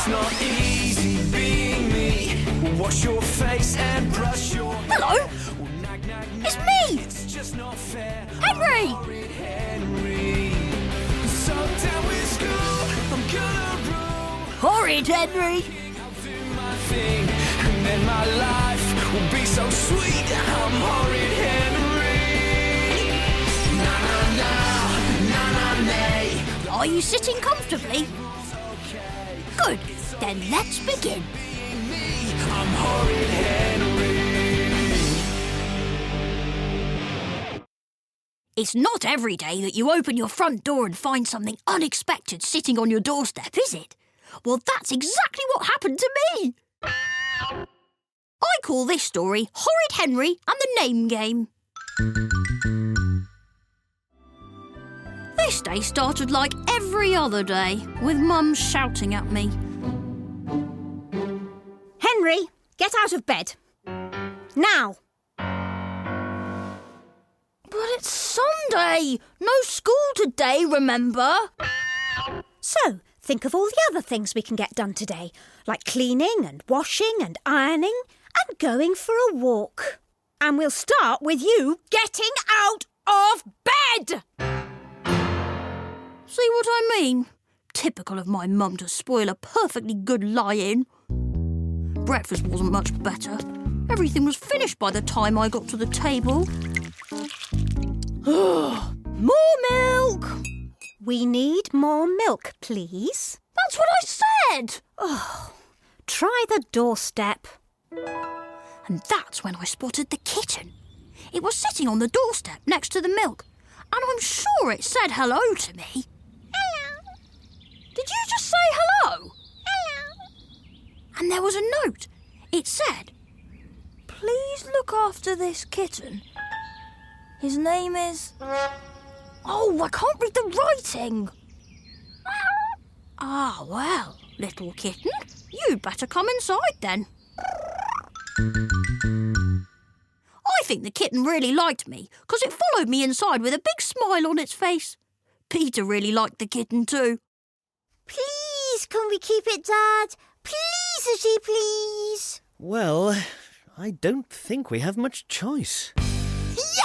It's not easy being me. Wash your face and brush your hair. Hello? It's me! It's just not fair. Henry! Horrid Henry. So down with school, I'm gonna rule. Horrid Henry! I'll do my thing, and then my life will be so sweet. I'm Horrid Henry. Na na na, na na nay. Are you sitting comfortably? Good, then let's begin. I'm Horrid Henry. It's not every day that you open your front door and find something unexpected sitting on your doorstep, is it? Well, that's exactly what happened to me. I call this story Horrid Henry and the Name Game. This day started like every other day, with Mum shouting at me. Henry, get out of bed. Now. But it's Sunday! No school today, remember? So, think of all the other things we can get done today, like cleaning and washing and ironing and going for a walk. And we'll start with you getting out of bed! See what I mean? Typical of my mum to spoil a perfectly good lie-in. Breakfast wasn't much better. Everything was finished by the time I got to the table. More milk! We need more milk, please. That's what I said! Try the doorstep. And that's when I spotted the kitten. It was sitting on the doorstep next to the milk, and I'm sure it said hello to me. Hello. Did you just say hello? Hello. And there was a note. It said, "Please look after this kitten. His name is..." Oh, I can't read the writing. Ah, well, little kitten, you'd better come inside then. I think the kitten really liked me because it followed me inside with a big smile on its face. Peter really liked the kitten too. Please, can we keep it, Dad? Please, Itchy, please. Well, I don't think we have much choice.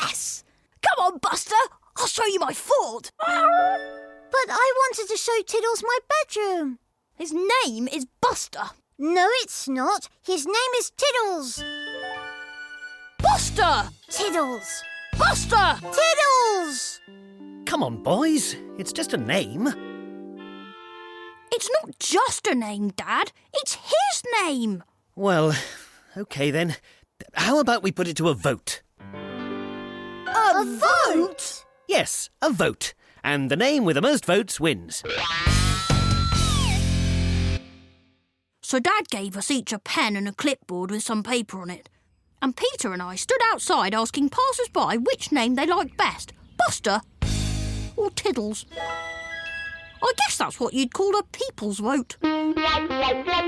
Yes! Come on, Buster, I'll show you my fort. But I wanted to show Tiddles my bedroom. His name is Buster. No, it's not. His name is Tiddles. Buster! Tiddles. Buster! Tiddles! Come on, boys. It's just a name. It's not just a name, Dad. It's his name. Well, OK then. How about we put it to a vote? A vote? Yes, a vote. And the name with the most votes wins. So Dad gave us each a pen and a clipboard with some paper on it. And Peter and I stood outside asking passers-by which name they liked best, Buster or Tiddles. I guess that's what you'd call a people's vote. I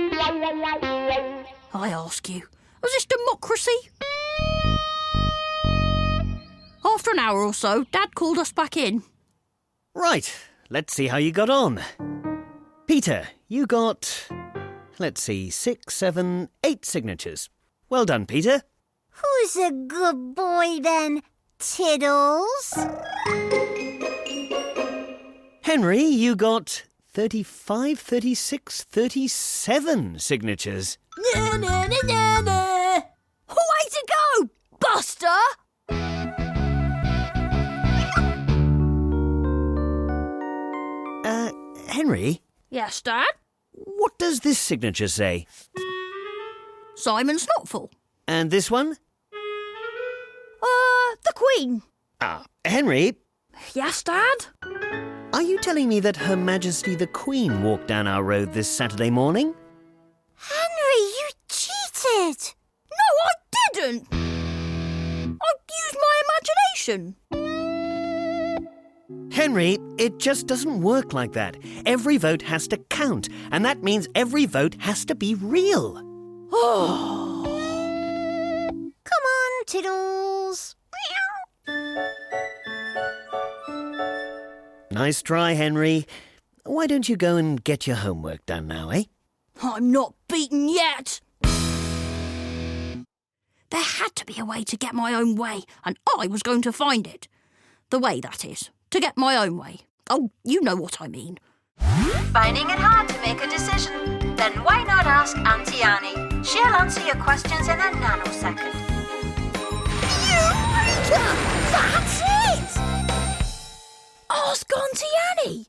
ask you, was this democracy? After an hour or so, Dad called us back in. Right, let's see how you got on. Peter, you got, let's see, 6, 7, 8 signatures. Well done, Peter. Who's a good boy then, Tiddles? Henry, you got 35, 36, 37 signatures. Na, na, na, na, na. Way to go, Buster! Henry, Yes, Dad? what does this signature say? Simon Snotful. And this one? The Queen. Henry, Yes, Dad? are you telling me that Her Majesty the Queen walked down our road this Saturday morning? Henry, you cheated. No, I didn't. I used my imagination. Henry, it just doesn't work like that. Every vote has to count, and that means every vote has to be real. Oh. Come on, Tiddles. Nice try, Henry. Why don't you go and get your homework done now, eh? I'm not beaten yet. There had to be a way to get my own way, and I was going to find it. The way, that is, to get my own way. Oh, you know what I mean. Finding it hard to make a decision? Then why not ask Auntie Annie? She'll answer your questions in a nanosecond. Eureka! That's it! Ask Auntie Annie.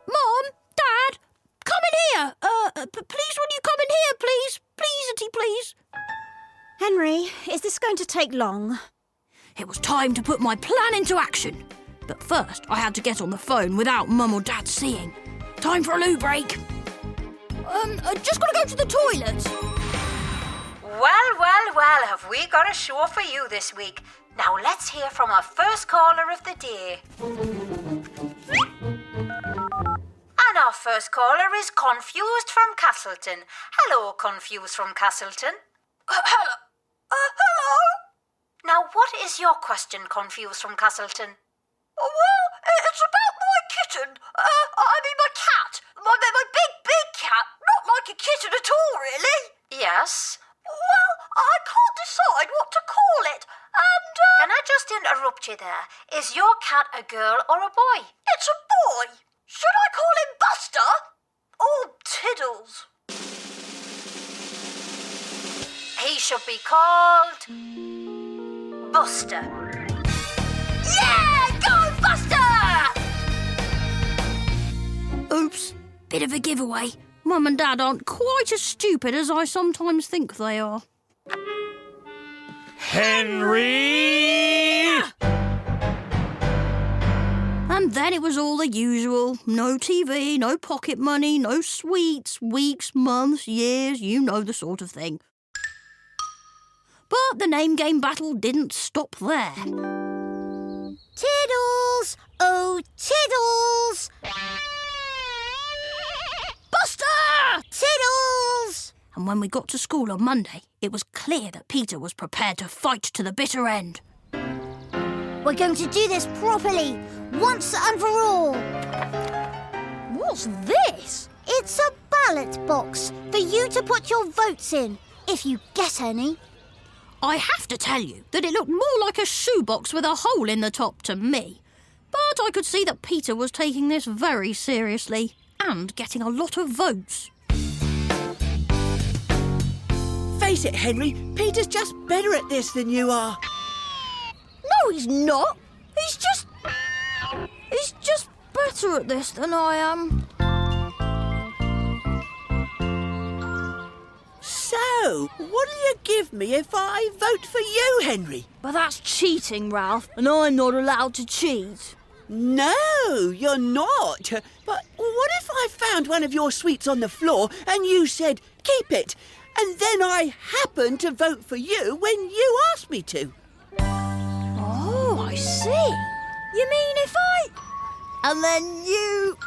Mom, Dad, come in here. Please, will you come in here, please? Please, Auntie, please. Henry, is this going to take long? It was time to put my plan into action. But first, I had to get on the phone without Mum or Dad seeing. Time for a loo break. Just gotta go to the toilet. Well, have we got a show for you this week. Now let's hear from our first caller of the day. And our first caller is Confused from Castleton. Hello, Confused from Castleton. Hello? Now, what is your question, Confused from Castleton? Well, it's about my kitten. I mean my cat. My big cat. Not like a kitten at all, really. Yes? Well, I can't decide what to call it. And, Can I just interrupt you there? Is your cat a girl or a boy? it's a boy. Should I call him Buster? Or Tiddles? He should be called Buster. Yeah! Go, Buster! Oops. Bit of a giveaway. Mum and Dad aren't quite as stupid as I sometimes think they are. Henry! And then it was all the usual. No TV, no pocket money, no sweets, weeks, months, years, you know the sort of thing. But the name game battle didn't stop there. Tiddles! Oh, Tiddles! Buster! Tiddles! And when we got to school on Monday, it was clear that Peter was prepared to fight to the bitter end. We're going to do this properly, once and for all. What's this? It's a ballot box for you to put your votes in, if you get any. I have to tell you that it looked more like a shoebox with a hole in the top to me. But I could see that Peter was taking this very seriously and getting a lot of votes. Face it, Henry, Peter's just better at this than you are. No, he's not. He's just better at this than I am. So, what'll you give me if I vote for you, Henry? But that's cheating, Ralph, and I'm not allowed to cheat. No, you're not. But what if I found one of your sweets on the floor and you said, keep it, and then I happened to vote for you when you asked me to? Oh, I see. You mean if I... And then you...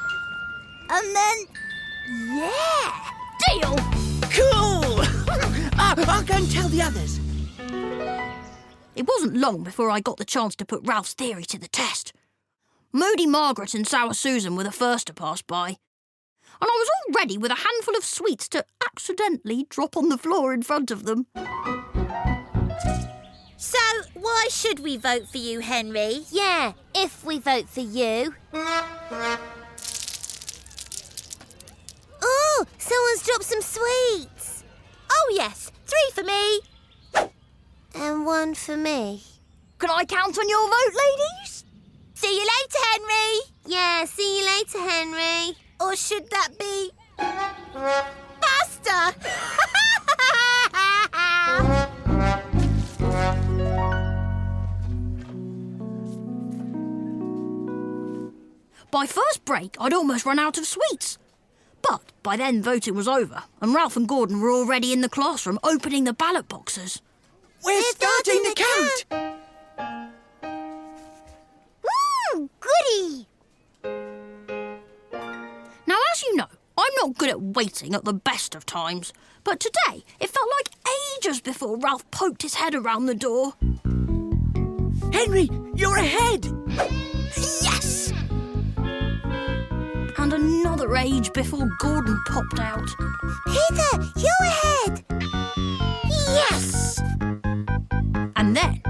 And then... Yeah! Deal! Cool! I'll go and tell the others. It wasn't long before I got the chance to put Ralph's theory to the test. Moody Margaret and Sour Susan were the first to pass by. And I was all ready with a handful of sweets to accidentally drop on the floor in front of them. So, why should we vote for you, Henry? Yeah, if we vote for you. Ooh, someone's dropped some sweets. Oh, yes, 3 for me. And 1 for me. Can I count on your vote, ladies? See you later, Henry. Yeah, see you later, Henry. Or should that be... Buster! By first break, I'd almost run out of sweets. But by then voting was over, and Ralph and Gordon were already in the classroom opening the ballot boxes. We're starting the count. Goody! Now, as you know, I'm not good at waiting at the best of times, but today it felt like ages before Ralph poked his head around the door. Henry, you're ahead. Yes! and another age before Gordon popped out. Peter, you're ahead. Yes! And then,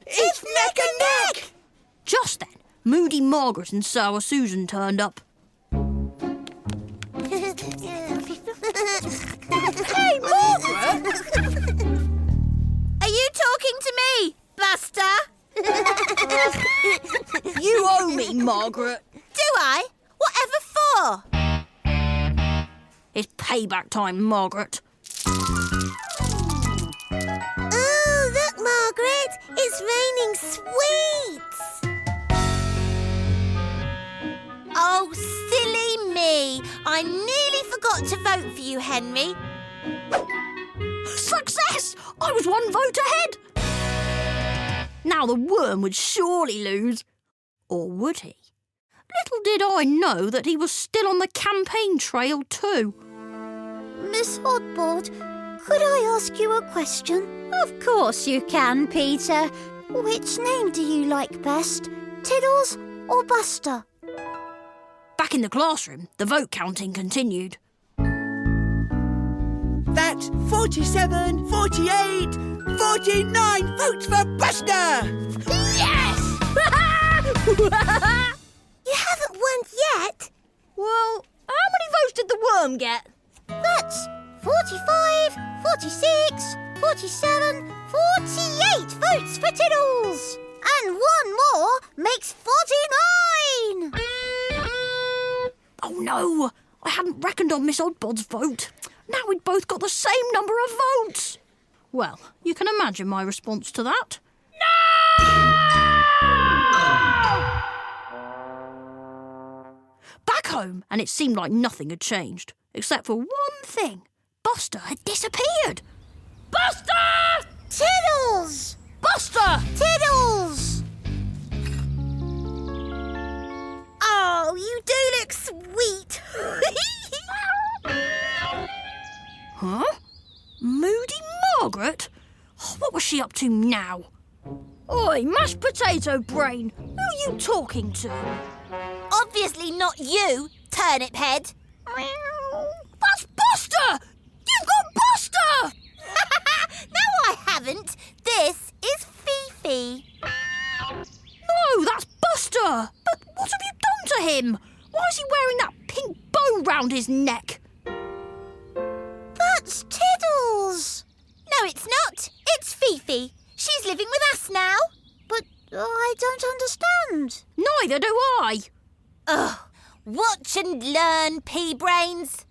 It's neck and neck! just then, Moody Margaret and Sour Susan turned up. Hey, Margaret! Are you talking to me, Buster? You owe me, Margaret. Do I? Whatever for? It's payback time, Margaret. Oh, look, Margaret! It's raining sweets! Oh, silly me! I nearly forgot to vote for you, Henry. Success! I was one vote ahead. Now the worm would surely lose. Or would he? Little did I know that he was still on the campaign trail too. Miss Oddbod, could I ask you a question? Of course you can, Peter. Which name do you like best? Tiddles or Buster? Back in the classroom, the vote counting continued. That's 47, 48, 49 votes for Buster! Yes! You haven't won yet. Well, how many votes did the worm get? That's 45, 46, 47, 48 votes for Tiddles. And one more makes 49. Oh no, I hadn't reckoned on Miss Oddbod's vote. Now we'd both got the same number of votes. Well, you can imagine my response to that. Back home, and it seemed like nothing had changed, except for one thing. Buster had disappeared. Buster! Tiddles! Buster! Tiddles! Oh, you do look sweet. Huh? Moody Margaret? Oh, what was she up to now? Oi, mashed potato brain! Who are you talking to? Obviously not you, turnip head. That's Buster! You've got Buster! No, I haven't. This is Fifi. No, that's Buster! But what have you done to him? Why is he wearing that pink bow round his neck? That's Tiddles. No, it's not. It's Fifi. She's living with us now. But I don't understand. Neither do I. Ugh. Watch and learn, pea-brains.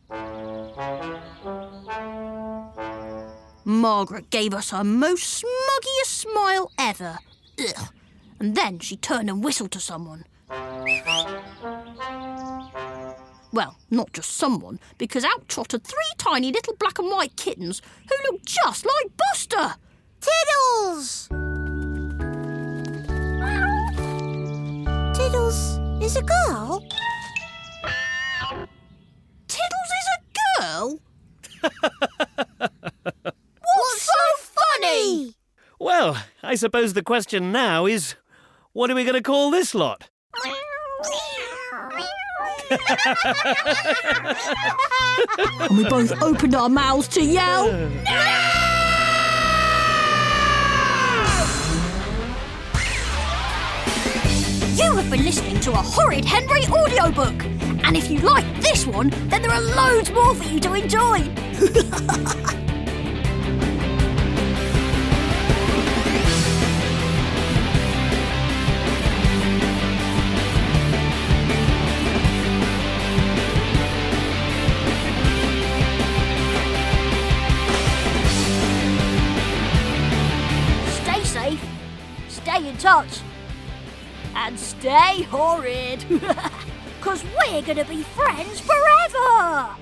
Margaret gave us her most smuggiest smile ever. Ugh. And then she turned and whistled to someone. Well, not just someone, because out trotted 3 tiny little black and white kittens who looked just like Buster. Tiddles! Tiddles is a girl? Tiddles is a girl? What's so funny? Well, I suppose the question now is, what are we going to call this lot? And we both opened our mouths to yell. You have been listening to a Horrid Henry audiobook. And if you like this one, then there are loads more for you to enjoy. Stay safe, stay in touch, and stay horrid. 'Cause we're going to be friends forever!